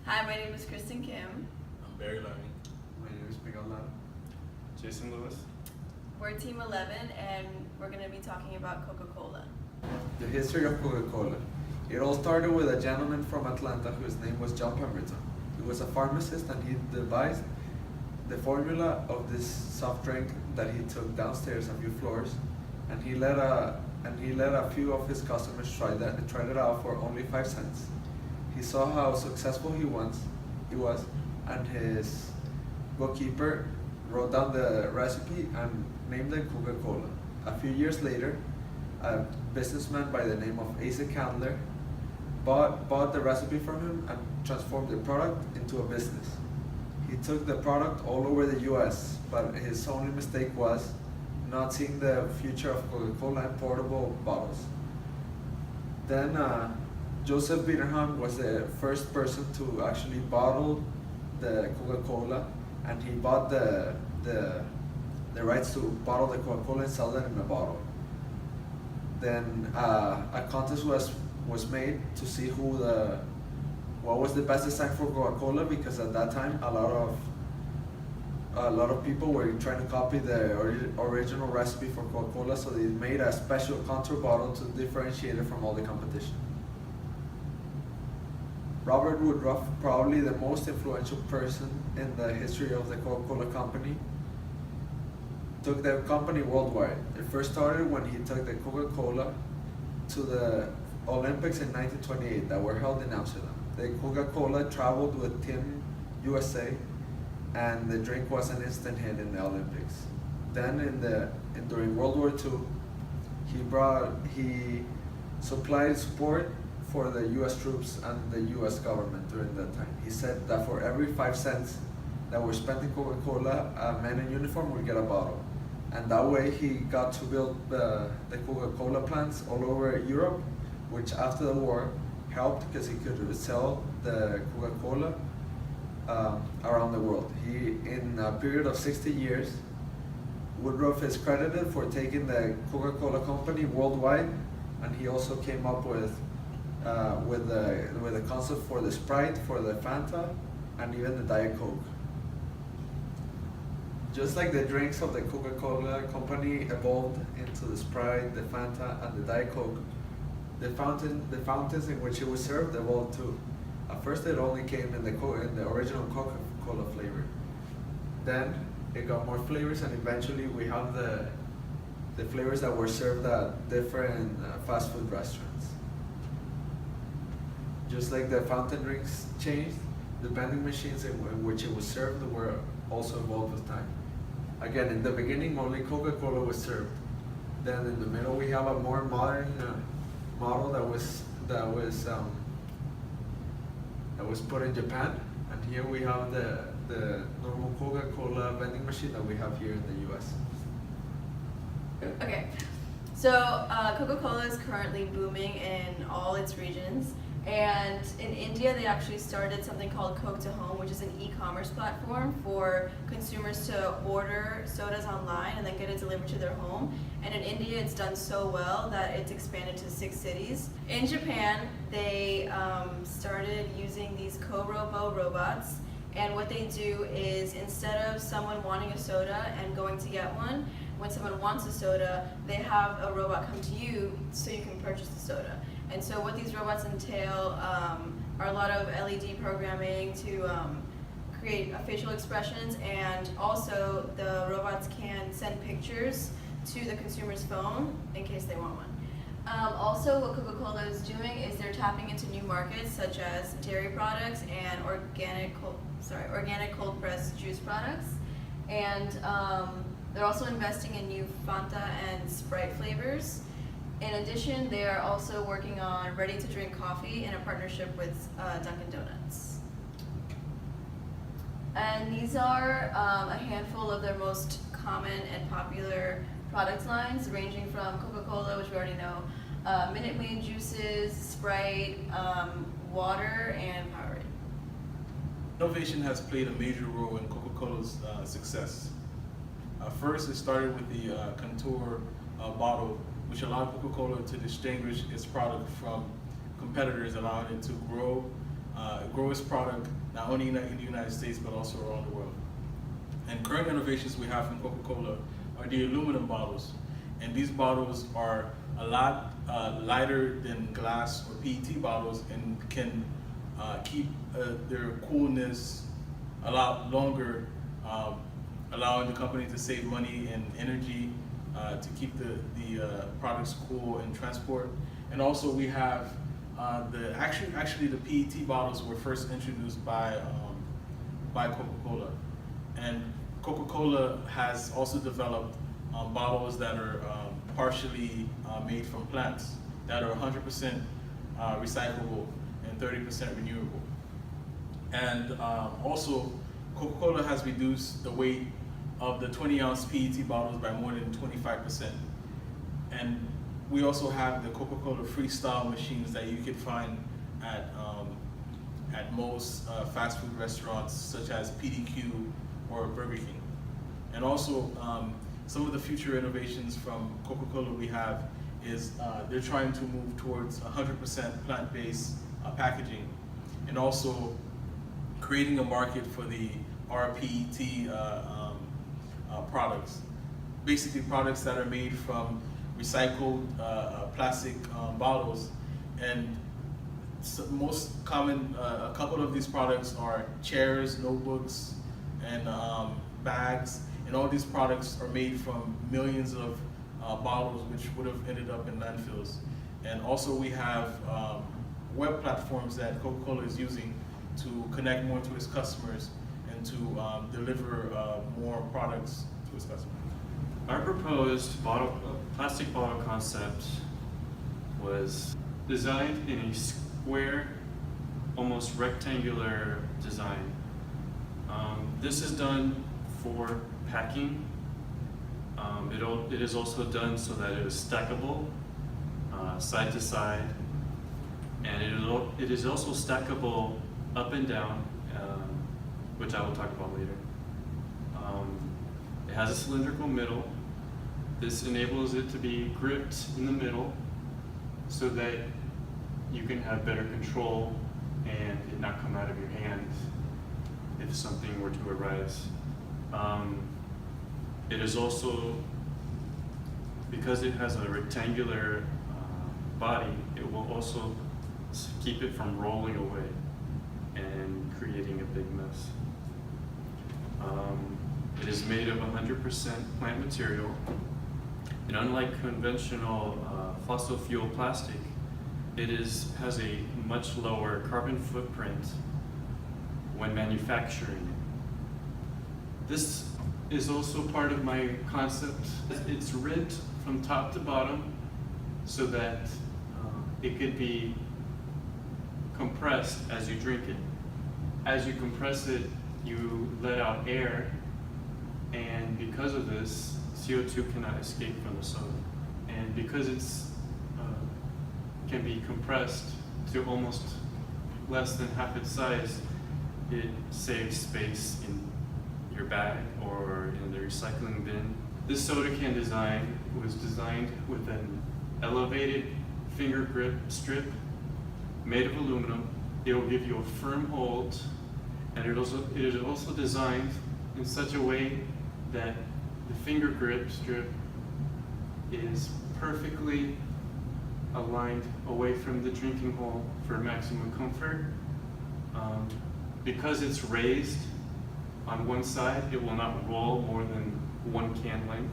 Hi, my name is Kristen Kim. I'm Barry Lamy. My name is Miguel, Lara. Jazyn Lewis. We're Team 11, and we're going to be talking about Coca-Cola. The history of Coca-Cola. It all started with a gentleman from Atlanta whose name was John Pemberton. He was a pharmacist and he devised the formula of this soft drink that he took downstairs a few floors, and he let a few of his customers try it out for only 5 cents. He saw how successful he was, and his bookkeeper wrote down the recipe and named it Coca-Cola. A few years later, a businessman by the name of Asa Candler bought the recipe from him and transformed the product into a business. He took the product all over the US, but his only mistake was not seeing the future of Coca-Cola in portable bottles. Then Joseph Biederheim was the first person to actually bottle the Coca-Cola, and he bought the rights to bottle the Coca-Cola and sell it in a bottle. Then a contest was made to see what was the best design for Coca-Cola, because at that time a lot of people were trying to copy the original recipe for Coca-Cola, so they made a special contour bottle to differentiate it from all the competition. Robert Woodruff, probably the most influential person in the history of the Coca-Cola Company, took the company worldwide. It first started when he took the Coca-Cola to the Olympics in 1928 that were held in Amsterdam. The Coca-Cola traveled with Team USA, and the drink was an instant hit in the Olympics. Then during World War II, he supplied support for the US troops and the US government during that time. He said that for every 5 cents that were spent in Coca-Cola, a man in uniform would get a bottle. And that way he got to build the Coca-Cola plants all over Europe, which after the war helped because he could sell the Coca-Cola around the world. In a period of 60 years, Woodruff is credited for taking the Coca-Cola Company worldwide, and he also came up with the concept for the Sprite, for the Fanta, and even the Diet Coke. Just like the drinks of the Coca-Cola Company evolved into the Sprite, the Fanta, and the Diet Coke, the fountains in which it was served evolved too. At first it only came in the original Coca-Cola flavor. Then it got more flavors, and eventually we have the flavors that were served at different fast food restaurants. Just like the fountain drinks changed, the vending machines in which it was served were also evolved with time. Again, in the beginning, only Coca-Cola was served. Then in the middle, we have a more modern model that was put in Japan, and here we have the normal Coca-Cola vending machine that we have here in the U.S. Okay, so Coca-Cola is currently booming in all its regions. And in India, they actually started something called Coke to Home, which is an e-commerce platform for consumers to order sodas online and then get it delivered to their home. And in India, it's done so well that it's expanded to 6 cities. In Japan, they started using these Ko-Robo robots. And what they do is, instead of someone wanting a soda and going to get one, when someone wants a soda, they have a robot come to you so you can purchase the soda. And so what these robots entail are a lot of LED programming to create facial expressions, and also the robots can send pictures to the consumer's phone in case they want one. Also, what Coca-Cola is doing is they're tapping into new markets such as dairy products and organic cold pressed juice products, and they're also investing in new Fanta and Sprite flavors. In addition, they are also working on ready-to-drink coffee in a partnership with Dunkin' Donuts. And these are a handful of their most common and popular product lines, ranging from Coca-Cola, which we already know, Minute Maid juices, Sprite, water, and Powerade. Innovation has played a major role in Coca-Cola's success. First, it started with the contour bottle, which allowed Coca-Cola to distinguish its product from competitors, allowing it to grow grow its product not only in the United States but also around the world. And current innovations we have from Coca-Cola are the aluminum bottles. And these bottles are a lot lighter than glass or PET bottles and can keep their coolness a lot longer, allowing the company to save money and energy to keep the products cool and transport. And also we have actually the PET bottles were first introduced by Coca-Cola. And Coca-Cola has also developed bottles that are partially made from plants that are 100% recyclable and 30% renewable. And also, Coca-Cola has reduced the weight of the 20-ounce PET bottles by more than 25%. And we also have the Coca-Cola Freestyle machines that you can find at most fast food restaurants such as PDQ or Burger King. And also, some of the future innovations from Coca-Cola we have is they're trying to move towards 100% plant-based packaging, and also creating a market for the rPET products. Basically products that are made from recycled plastic bottles. And most common, a couple of these products are chairs, notebooks, and bags. And all these products are made from millions of bottles which would have ended up in landfills. And also we have web platforms that Coca-Cola is using to connect more to its customers and to deliver more products to its customers. Our proposed plastic bottle concept was designed in a square, almost rectangular design. This is done for packing. It is also done so that it is stackable side to side, and it is also stackable up and down, which I will talk about later. It has a cylindrical middle. This enables it to be gripped in the middle so that you can have better control and it not come out of your hand if something were to arise. It is also, because it has a rectangular body, it will also keep it from rolling away and creating a big mess. It is made of 100% plant material, and unlike conventional fossil fuel plastic, it has a much lower carbon footprint when manufacturing it. This is also part of my concept. It's ribbed from top to bottom so that it could be compressed as you drink it. As you compress it, you let out air, and because of this, CO2 cannot escape from the soda. And because it's can be compressed to almost less than half its size, it saves space in your bag or in the recycling bin. This soda can design was designed with an elevated finger grip strip made of aluminum. It will give you a firm hold, and it is also designed in such a way that the finger grip strip is perfectly aligned away from the drinking hole for maximum comfort. Because it's raised on one side, it will not roll more than 1 can length.